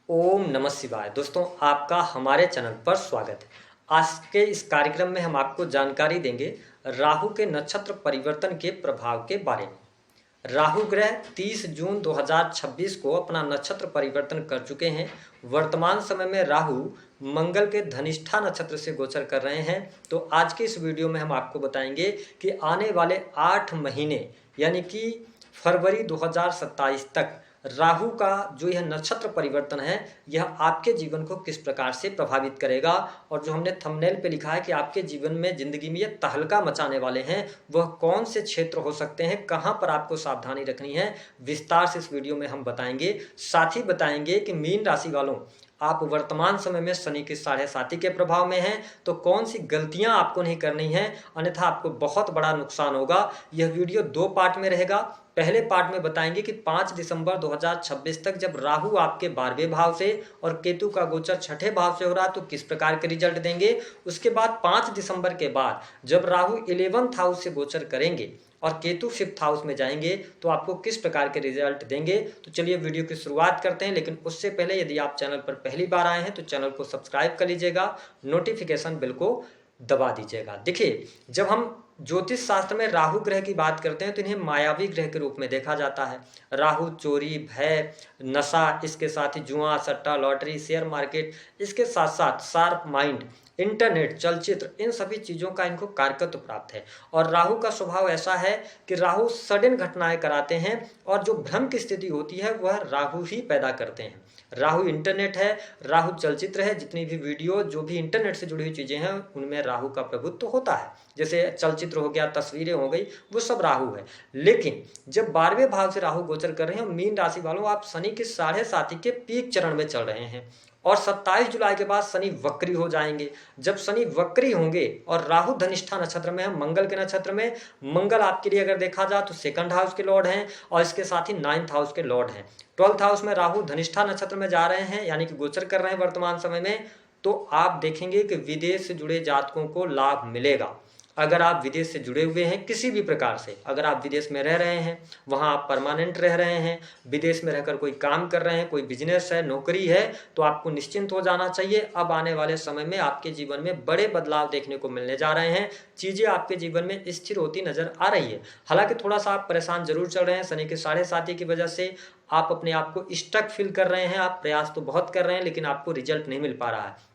ओम नमः शिवाय। दोस्तों, आपका हमारे चैनल पर स्वागत है। आज के इस कार्यक्रम में हम आपको जानकारी देंगे राहु के नक्षत्र परिवर्तन के प्रभाव के बारे में। राहु ग्रह 30 जून 2026 को अपना नक्षत्र परिवर्तन कर चुके हैं। वर्तमान समय में राहु मंगल के धनिष्ठा नक्षत्र से गोचर कर रहे हैं। तो आज के इस वीडियो में हम आपको बताएंगे कि आने वाले 8 महीने यानी कि फरवरी 2027 तक राहु का जो यह नक्षत्र परिवर्तन है यह आपके जीवन को किस प्रकार से प्रभावित करेगा, और जो हमने थंबनेल पे लिखा है कि आपके जीवन में जिंदगी में यह तहलका मचाने वाले हैं वह कौन से क्षेत्र हो सकते हैं, कहां पर आपको सावधानी रखनी है, विस्तार से इस वीडियो में हम बताएंगे। साथ ही बताएंगे कि मीन राशि वालों, आप वर्तमान समय में शनि के 7.5 के प्रभाव में हैं तो कौन सी गलतियां आपको नहीं करनी है, अन्यथा आपको बहुत बड़ा नुकसान होगा। यह वीडियो 2 पार्ट में रहेगा। पहले पार्ट में बताएंगे कि 5 दिसंबर 2026 तक जब राहु आपके 12वें भाव से और केतु का गोचर 6ठे भाव से हो रहा तो किस प्रकार के रिजल्ट देंगे। उसके बाद 5 दिसंबर के बाद जब राहु 11th हाउस से गोचर करेंगे और केतु 5th हाउस में जाएंगे तो आपको किस प्रकार के रिजल्ट देंगे। तो चलिए वीडियो की शुरुआत करते हैं, लेकिन उससे पहले यदि आप चैनल पर पहली बार आए हैं तो चैनल को सब्सक्राइब कर लीजिएगा, नोटिफिकेशन बेल को दबा दीजिएगा। देखिए, जब हम ज्योतिष शास्त्र में राहु ग्रह की बात करते हैं तो इन्हें मायावी ग्रह के रूप में देखा जाता है। राहु चोरी, भय, नशा, इसके साथ ही जुआ, सट्टा, लॉटरी, शेयर मार्केट, इसके साथ साथ शार्प माइंड, इंटरनेट, चलचित्र, इन सभी चीज़ों का इनको कारकत्व प्राप्त है। और राहु का स्वभाव ऐसा है कि राहु सडन घटनाएं कराते हैं और जो भ्रम की स्थिति होती है वह राहु ही पैदा करते हैं। राहु इंटरनेट है, राहु चलचित्र है, जितनी भी वीडियो जो भी इंटरनेट से जुड़ी हुई चीज़ें हैं उनमें राहु का प्रभुत्व होता है। जैसे चलचित्र हो गया, तस्वीरें हो गई, वो सब राहु है। लेकिन जब 12वें भाव से राहु गोचर कर रहे हैं, मीन राशि वालों, आप शनि के 7.5 के पीक चरण में चल रहे हैं और 27 जुलाई के बाद शनि वक्री हो जाएंगे। जब शनि वक्री होंगे और राहु धनिष्ठा नक्षत्र में है, मंगल के नक्षत्र में, मंगल आपके लिए अगर देखा जाए तो 2nd हाउस के लॉर्ड हैं और इसके साथ ही 9th हाउस के लॉर्ड हैं। 12th हाउस में राहु धनिष्ठा नक्षत्र में जा रहे हैं यानी कि गोचर कर रहे हैं वर्तमान समय में। तो आप देखेंगे कि विदेश से जुड़े जातकों को लाभ मिलेगा। अगर आप विदेश से जुड़े हुए हैं किसी भी प्रकार से, अगर आप विदेश में रह रहे हैं, वहाँ आप परमानेंट रह रहे हैं, विदेश में रहकर कोई काम कर रहे हैं, कोई बिजनेस है, नौकरी है, तो आपको निश्चिंत हो जाना चाहिए। अब आने वाले समय में आपके जीवन में बड़े बदलाव देखने को मिलने जा रहे हैं। चीज़ें आपके जीवन में स्थिर होती नजर आ रही है। हालांकि थोड़ा सा आप परेशान जरूर चल रहे हैं शनि के 7.5 की वजह से। आप अपने आप को स्टक फील कर रहे हैं, आप प्रयास तो बहुत कर रहे हैं लेकिन आपको रिजल्ट नहीं मिल पा रहा है।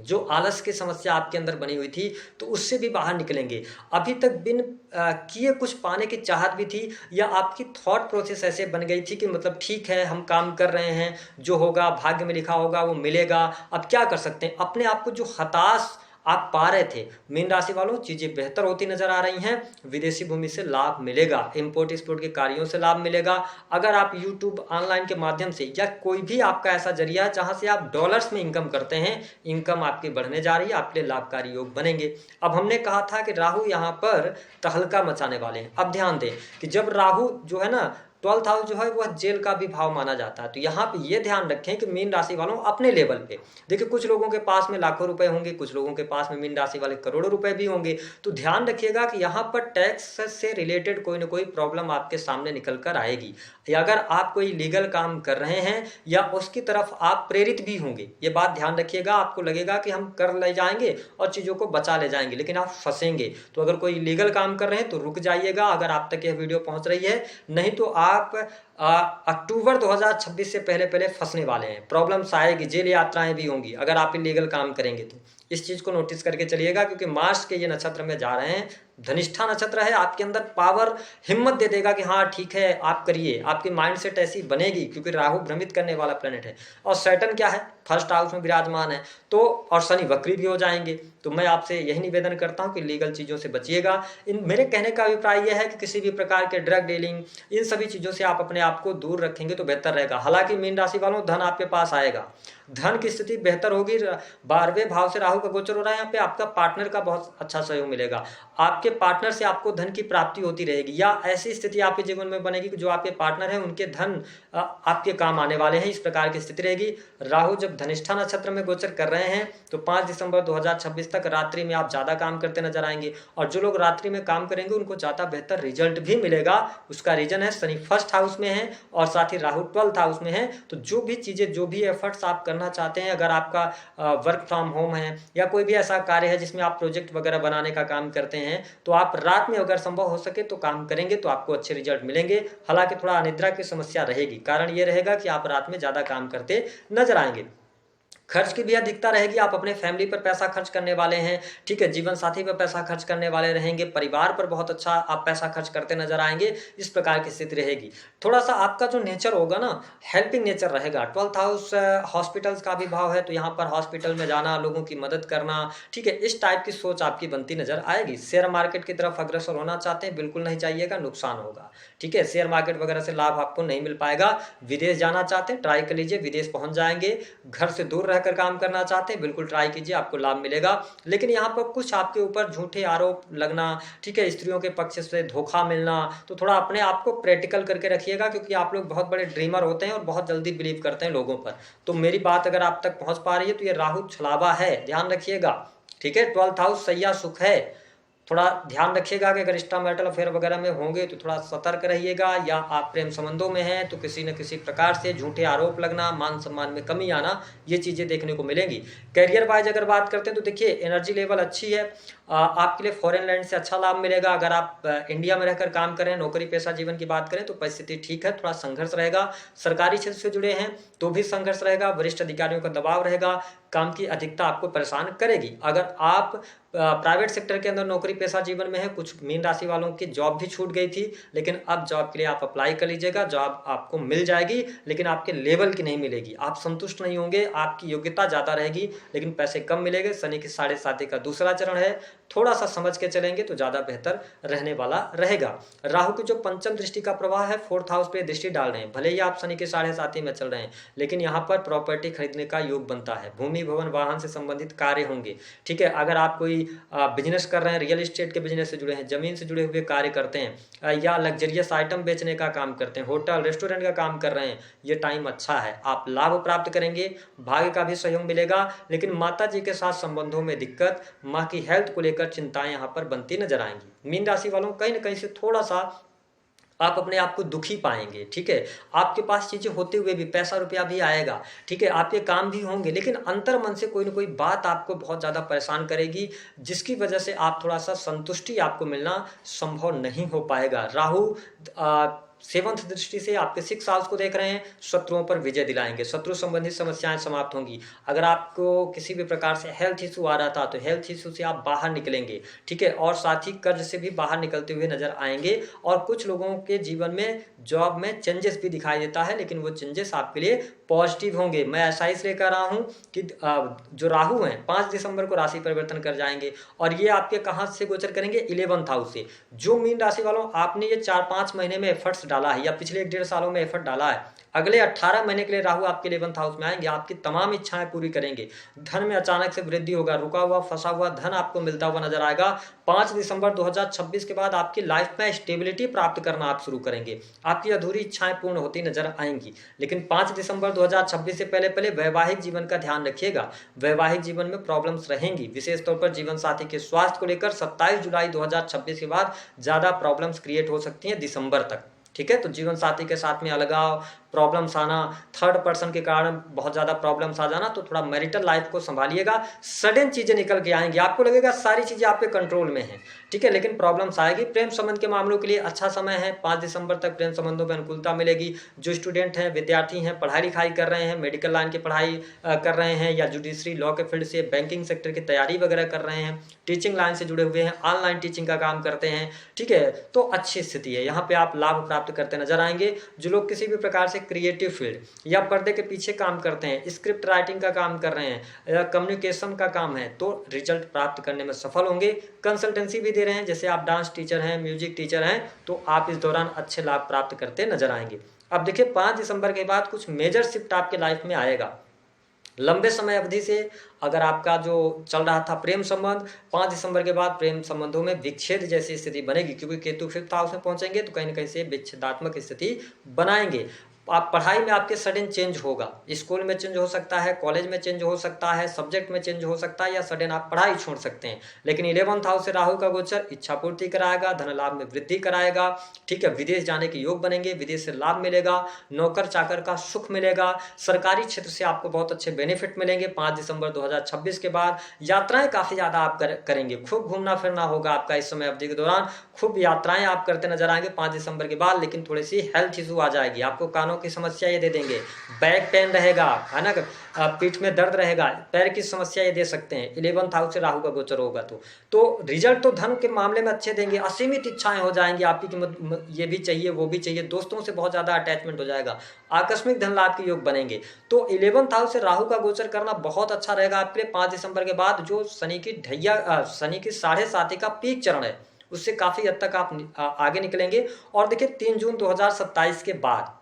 जो आलस की समस्या आपके अंदर बनी हुई थी तो उससे भी बाहर निकलेंगे। अभी तक बिन किए कुछ पाने की चाहत भी थी, या आपकी थॉट प्रोसेस ऐसे बन गई थी कि मतलब ठीक है हम काम कर रहे हैं, जो होगा भाग्य में लिखा होगा वो मिलेगा, अब क्या कर सकते हैं। अपने आप को जो हताश आप पा रहे थे, मीन राशि वालों, चीज़ें बेहतर होती नजर आ रही हैं। विदेशी भूमि से लाभ मिलेगा, इंपोर्ट एक्सपोर्ट के कार्यों से लाभ मिलेगा। अगर आप यूट्यूब ऑनलाइन के माध्यम से या कोई भी आपका ऐसा जरिया है जहां से आप डॉलर्स में इनकम करते हैं, इनकम आपकी बढ़ने जा रही है, आपके लिए लाभकारी योग बनेंगे। अब हमने कहा था कि राहु यहाँ पर तहलका मचाने वाले हैं। अब ध्यान दें कि जब राहु जो है ना 12th हाउस जो है वह जेल का भी भाव माना जाता है। तो यहाँ पे ये ध्यान रखें कि मीन राशि वालों अपने लेवल पे, देखिए कुछ लोगों के पास में लाखों रुपए होंगे, कुछ लोगों के पास में मीन राशि वाले करोड़ों रुपए भी होंगे। तो ध्यान रखिएगा कि यहाँ पर टैक्स से रिलेटेड कोई ना कोई प्रॉब्लम आपके सामने निकल कर आएगी। या अगर आप कोई लीगल काम कर रहे हैं या उसकी तरफ आप प्रेरित भी होंगे, ये बात ध्यान रखिएगा। आपको लगेगा कि हम कर ले जाएंगे और चीज़ों को बचा ले जाएंगे, लेकिन आप फंसेंगे। तो अगर कोई लीगल काम कर रहे हैं तो रुक जाइएगा अगर आप तक यह वीडियो पहुंच रही है, नहीं तो आप अक्टूबर 2026 से पहले पहले फंसने वाले हैं। प्रॉब्लम्स आएगी, जेल यात्राएं भी होंगी अगर आप इलीगल काम करेंगे तो। इस चीज़ को नोटिस करके चलिएगा, क्योंकि मार्च के ये नक्षत्र में जा रहे हैं, धनिष्ठा नक्षत्र है, आपके अंदर पावर हिम्मत दे देगा कि हाँ ठीक है आप करिए। आपकी माइंडसेट ऐसी बनेगी क्योंकि राहु भ्रमित करने वाला प्लेनेट है और सैटर्न क्या है, 1st हाउस में विराजमान है। तो और शनि वक्री भी हो जाएंगे। तो मैं आपसे यही निवेदन करता हूँ कि लीगल चीज़ों से बचिएगा। इन मेरे कहने का अभिप्राय यह है कि किसी भी प्रकार के ड्रग डीलिंग, इन सभी चीज़ों से आप अपने आप को दूर रखेंगे तो बेहतर रहेगा। हालांकि मीन राशि वालों, धन आपके पास आएगा, धन की स्थिति बेहतर होगी। 12वें भाव से राहु का गोचर हो रहा है, यहाँ पे आपका पार्टनर का बहुत अच्छा सहयोग मिलेगा। आपके पार्टनर से आपको धन की प्राप्ति होती रहेगी, या ऐसी स्थिति आपके जीवन में बनेगी कि जो आपके पार्टनर हैं उनके धन आपके काम आने वाले हैं, इस प्रकार की स्थिति रहेगी। राहु जब धनिष्ठा नक्षत्र में गोचर कर रहे हैं तो 5 दिसंबर 2026 तक रात्रि में आप ज़्यादा काम करते नजर आएंगे, और जो लोग रात्रि में काम करेंगे उनको ज़्यादा बेहतर रिजल्ट भी मिलेगा। उसका रीजन है शनि फर्स्ट हाउस में है और साथ ही राहु 12th हाउस में है। तो जो भी चीज़ें, जो भी एफर्ट्स आप करना चाहते हैं, अगर आपका वर्क फ्रॉम होम है या कोई भी ऐसा कार्य है जिसमें आप प्रोजेक्ट वगैरह बनाने का काम करते हैं, तो आप रात में अगर संभव हो सके तो काम करेंगे तो आपको अच्छे रिजल्ट मिलेंगे। हालांकि थोड़ा अनिद्रा की समस्या रहेगी, कारण ये रहेगा कि आप रात में ज़्यादा काम करते नजर आएंगे। खर्च की भी अधिकता रहेगी, आप अपने फैमिली पर पैसा खर्च करने वाले हैं, ठीक है, जीवन साथी पर पैसा खर्च करने वाले रहेंगे, परिवार पर बहुत अच्छा आप पैसा खर्च करते नजर आएंगे, इस प्रकार की स्थिति रहेगी। थोड़ा सा आपका जो नेचर होगा ना, हेल्पिंग नेचर रहेगा। 12th हाउस हॉस्पिटल्स का भी भाव है, तो यहाँ पर हॉस्पिटल में जाना, लोगों की मदद करना, ठीक है, इस टाइप की सोच आपकी बनती नजर आएगी। शेयर मार्केट की तरफ अग्रसर होना चाहते हैं, बिल्कुल नहीं चाहिएगा, नुकसान होगा, ठीक है, शेयर मार्केट वगैरह से लाभ आपको नहीं मिल पाएगा। विदेश जाना चाहते हैं, ट्राई कर लीजिए, विदेश पहुंच जाएंगे। घर से दूर रहकर काम करना चाहते हैं, बिल्कुल ट्राई कीजिए, आपको लाभ मिलेगा। लेकिन यहाँ पर कुछ आपके ऊपर झूठे आरोप लगना, ठीक है, स्त्रियों के पक्ष से धोखा मिलना, तो थोड़ा अपने आप को प्रैक्टिकल करके रखिएगा, क्योंकि आप लोग बहुत बड़े ड्रीमर होते हैं और बहुत जल्दी बिलीव करते हैं लोगों पर। तो मेरी बात अगर आप तक पहुंच पा रही है तो ये राहु छलावा है, ध्यान रखिएगा, ठीक है। 12th हाउस सैया सुख है, थोड़ा ध्यान रखिएगा कि अगर एक्स्ट्रा मैरिटल अफेयर वगैरह में होंगे तो थोड़ा सतर्क रहिएगा, या आप प्रेम संबंधों में हैं तो किसी न किसी प्रकार से झूठे आरोप लगना, मान सम्मान में कमी आना, ये चीज़ें देखने को मिलेंगी। करियर वाइज अगर बात करते हैं तो देखिए एनर्जी लेवल अच्छी है, आपके लिए फॉरेन लैंड से अच्छा लाभ मिलेगा। अगर आप इंडिया में रहकर काम करें, नौकरी पेशा जीवन की बात करें तो परिस्थिति ठीक है, थोड़ा संघर्ष रहेगा। सरकारी क्षेत्र से जुड़े हैं तो भी संघर्ष रहेगा, वरिष्ठ अधिकारियों का दबाव रहेगा, काम की अधिकता आपको परेशान करेगी। अगर आप प्राइवेट सेक्टर के अंदर नौकरी पेशा जीवन में है, कुछ मीन राशि वालों की जॉब भी छूट गई थी, लेकिन अब जॉब के लिए आप अप्लाई कर लीजिएगा, जॉब आपको मिल जाएगी, लेकिन आपके लेवल की नहीं मिलेगी, आप संतुष्ट नहीं होंगे, आपकी योग्यता ज़्यादा रहेगी लेकिन पैसे कम मिलेंगे। शनि की 7.5 का दूसरा चरण है, थोड़ा सा समझ के चलेंगे तो ज़्यादा बेहतर रहने वाला रहेगा। राहु की जो पंचम दृष्टि का प्रवाह है, 4th हाउस पे दृष्टि डाल रहे हैं, भले ही आप शनि के 7.5 में चल रहे हैं, लेकिन यहाँ पर प्रॉपर्टी खरीदने का योग बनता है, भूमि भवन वाहन से संबंधित कार्य होंगे, ठीक है। अगर आप कोई बिजनेस कर रहे हैं, रियल एस्टेट के बिजनेस से जुड़े हैं, जमीन से जुड़े हुए कार्य करते हैं, या लग्जरियस आइटम बेचने का काम करते हैं, होटल रेस्टोरेंट का काम कर रहे हैं, ये टाइम अच्छा है, आप लाभ प्राप्त करेंगे, भाग्य का भी सहयोग मिलेगा। लेकिन माता जी के साथ संबंधों में दिक्कत, माँ की हेल्थ को लेकर चिंताएं यहाँ पर बनती नजर आएंगी। मीन राशि वालों कहीं ना कहीं से थोड़ा सा आप अपने आप को दुखी पाएंगे, ठीक है। आपके पास चीज़ें होते हुए भी पैसा रुपया भी आएगा, ठीक है, आपके काम भी होंगे, लेकिन अंतर मन से कोई ना कोई बात आपको बहुत ज़्यादा परेशान करेगी, जिसकी वजह से आप थोड़ा सा संतुष्टि आपको मिलना संभव नहीं हो पाएगा। राहु 7th दृष्टि से आपके 6th हाउस को देख रहे हैं, शत्रुओं पर विजय दिलाएंगे, शत्रु संबंधित समस्याएं समाप्त होंगी। अगर आपको किसी भी प्रकार से हेल्थ इशू आ रहा था तो हेल्थ इशू से आप बाहर निकलेंगे, ठीक है, और साथ ही कर्ज से भी बाहर निकलते हुए नजर आएंगे। और कुछ लोगों के जीवन में जॉब में चेंजेस भी दिखाई देता है, लेकिन वो चेंजेस आपके लिए पॉजिटिव होंगे। मैं ऐसा इसलिए कह रहा हूँ कि जो राहु हैं 5 दिसंबर को राशि परिवर्तन कर जाएंगे, और ये आपके कहाँ से गोचर करेंगे, 11th हाउस से। जो मीन राशि वालों आपने ये 4-5 महीने में एफर्ट्स डाला है, या पिछले 1-1.5 सालों में एफर्ट डाला है, अगले 18 महीने के लिए राहु आपके 11th हाउस में आएंगे, आपकी तमाम इच्छाएं पूरी करेंगे, धन में अचानक से वृद्धि होगा, रुका हुआ फंसा हुआ धन आपको मिलता हुआ नजर आएगा। 5 दिसंबर 2026 के बाद आपकी लाइफ में स्टेबिलिटी प्राप्त करना आप शुरू करेंगे, आपकी अधूरी इच्छाएं पूर्ण होती नजर आएंगी। लेकिन 5 दिसंबर 2026 से पहले पहले वैवाहिक जीवन का ध्यान रखिएगा, वैवाहिक जीवन में प्रॉब्लम्स रहेंगी, विशेष तौर पर जीवन साथी के स्वास्थ्य को लेकर 27 जुलाई 2026 के बाद ज्यादा प्रॉब्लम्स क्रिएट हो सकती हैं दिसंबर तक, ठीक है। तो जीवन साथी के साथ में अलगाव, प्रॉब्लम्स आना, थर्ड पर्सन के कारण बहुत ज़्यादा प्रॉब्लम्स आ जाना, तो थोड़ा मैरिटल लाइफ को संभालिएगा। सडन चीज़ें निकल के आएंगी, आपको लगेगा सारी चीज़ें आपके कंट्रोल में हैं, ठीक है, लेकिन प्रॉब्लम्स आएगी। प्रेम संबंध के मामलों के लिए अच्छा समय है, 5 दिसंबर तक प्रेम संबंधों में अनुकूलता मिलेगी। जो स्टूडेंट हैं, विद्यार्थी हैं, पढ़ाई लिखाई कर रहे हैं, मेडिकल लाइन की पढ़ाई कर रहे हैं, या जुडिशरी लॉ के फील्ड से बैंकिंग सेक्टर की तैयारी वगैरह कर रहे हैं, टीचिंग लाइन से जुड़े हुए हैं, ऑनलाइन टीचिंग का काम करते हैं, ठीक है, तो अच्छी स्थिति है, यहाँ पे आप लाभ प्राप्त करते नजर आएंगे। जो लोग किसी भी प्रकार से क्रिएटिव फील्ड या पर्दे के पीछे काम करते हैं, स्क्रिप्ट राइटिंग का काम कर रहे हैं, या कम्युनिकेशन का काम है, तो रिजल्ट प्राप्त करने में सफल होंगे। कंसल्टेंसी भी दे रहे हैं, जैसे आप डांस टीचर हैं, म्यूजिक टीचर हैं, तो आप इस दौरान अच्छे लाभ प्राप्त करते नजर आएंगे। अब देखिए 5 दिसंबर के बाद कुछ मेजर शिफ्ट आपके लाइफ में आएगा। लंबे समय अवधि से अगर आपका जो चल रहा था प्रेम संबंध, 5 दिसंबर के बाद प्रेम संबंधों में विच्छेद जैसी स्थिति बनेगी, क्योंकि केतु 5th हाउस में पहुंचेंगे तो कहीं ना कहीं से विच्छेदात्मक स्थिति बनाएंगे। आप पढ़ाई में आपके सडन चेंज होगा, स्कूल में चेंज हो सकता है, कॉलेज में चेंज हो सकता है, सब्जेक्ट में चेंज हो सकता है, या सडन आप पढ़ाई छोड़ सकते हैं। लेकिन 11th हाउस से राहु का गोचर इच्छा पूर्ति कराएगा, धन लाभ में वृद्धि कराएगा, ठीक है। विदेश जाने के योग बनेंगे, विदेश से लाभ मिलेगा, नौकर चाकर का सुख मिलेगा, सरकारी क्षेत्र से आपको बहुत अच्छे बेनिफिट मिलेंगे। 5 दिसंबर 2026 के बाद यात्राएं काफी ज्यादा आप करेंगे, खूब घूमना फिरना होगा आपका इस समय अवधि के दौरान, खूब यात्राएं आप करते नजर आएंगे 5 दिसंबर के बाद। लेकिन थोड़ी सी हेल्थ इशू आ जाएगी, आपको कानों की समस्या ये दे देंगे, बैक पेन रहेगा, है ना, पीठ में दर्द रहेगा, पैर की समस्या ये दे सकते हैं 11th हाउस से राहु का गोचर होगा तो रिजल्ट तो धन के मामले में अच्छे देंगे, असीमित इच्छाएं हो जाएंगी आपकी कि ये भी चाहिए वो भी चाहिए, दोस्तों से बहुत ज्यादा अटैचमेंट हो जाएगा, आकस्मिक धन लाभ के योग बनेंगे। तो 11th हाउस से राहु का गोचर करना बहुत अच्छा रहेगा आपके लिए 5 दिसंबर के बाद। जो शनि की शनि की 7.5 का पीक चरण है, उससे काफी हद तक आप आगे निकलेंगे। और देखिए 3 जून 2027 के बाद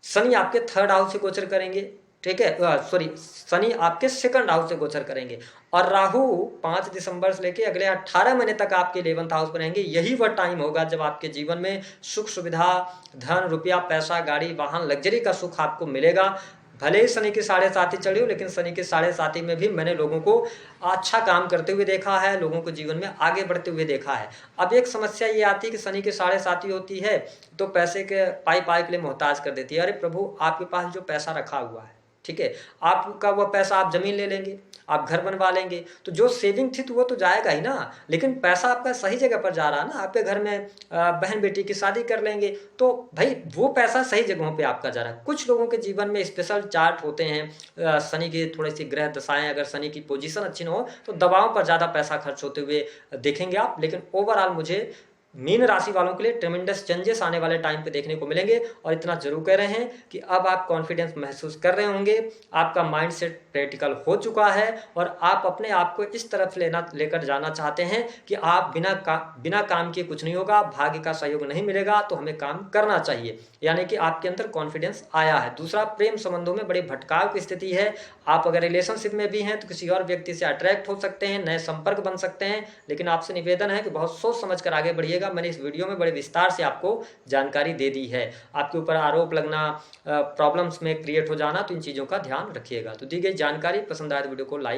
शनि आपके 3rd हाउस से गोचर करेंगे, ठीक है, सॉरी, शनि आपके 2nd हाउस से गोचर करेंगे, और राहु 5 दिसंबर से लेके अगले 18 महीने तक आपके 11th हाउस पर रहेंगे। यही वह टाइम होगा जब आपके जीवन में सुख सुविधा, धन रुपया पैसा, गाड़ी वाहन, लग्जरी का सुख आपको मिलेगा। भले ही शनि की 7.5 चढ़ी हो, लेकिन शनि की 7.5 में भी मैंने लोगों को अच्छा काम करते हुए देखा है, लोगों को जीवन में आगे बढ़ते हुए देखा है। अब एक समस्या ये आती है कि शनि की 7.5 होती है तो पैसे के पाई के लिए मोहताज कर देती है। अरे प्रभु, आपके पास जो पैसा रखा हुआ है, ठीक है, आपका वह पैसा आप जमीन ले लेंगे, आप घर बनवा लेंगे, तो जो सेविंग थी तो वो तो जाएगा ही ना, लेकिन पैसा आपका सही जगह पर जा रहा है ना, आपके घर में बहन बेटी की शादी कर लेंगे, तो भाई वो पैसा सही जगहों पे आपका जा रहा है। कुछ लोगों के जीवन में स्पेशल चार्ट होते हैं, शनि की थोड़ी सी ग्रह दशाएं, अगर शनि की पोजीशन अच्छी ना हो तो दवाओं पर ज़्यादा पैसा खर्च होते हुए देखेंगे आप। लेकिन ओवरऑल मुझे मीन राशि वालों के लिए ट्रेमेंडस चेंजेस आने वाले टाइम पे देखने को मिलेंगे। और इतना जरूर कह रहे हैं कि अब आप कॉन्फिडेंस महसूस कर रहे होंगे, आपका माइंडसेट प्रैक्टिकल हो चुका है, और आप अपने आप को इस तरफ लेकर जाना चाहते हैं कि आप बिना काम किए कुछ नहीं होगा, भाग्य का सहयोग नहीं मिलेगा तो हमें काम करना चाहिए, यानी कि आपके अंदर कॉन्फिडेंस आया है। दूसरा, प्रेम संबंधों में बड़ी भटकाव की स्थिति है, आप अगर रिलेशनशिप में भी हैं तो किसी और व्यक्ति से अट्रैक्ट हो सकते हैं, नए संपर्क बन सकते हैं। लेकिन आपसे निवेदन है कि बहुत सोच समझ कर आगे बढ़िएगा। मैंने इस वीडियो में बड़े विस्तार से आपको जानकारी दे दी है। आपके ऊपर आरोप लगना, प्रॉब्लम्स में क्रिएट हो जाना, तो इन चीज़ों का ध्यान रखिएगा। तो दी गई जानकारी पसंद आए तो वीडियो को लाइक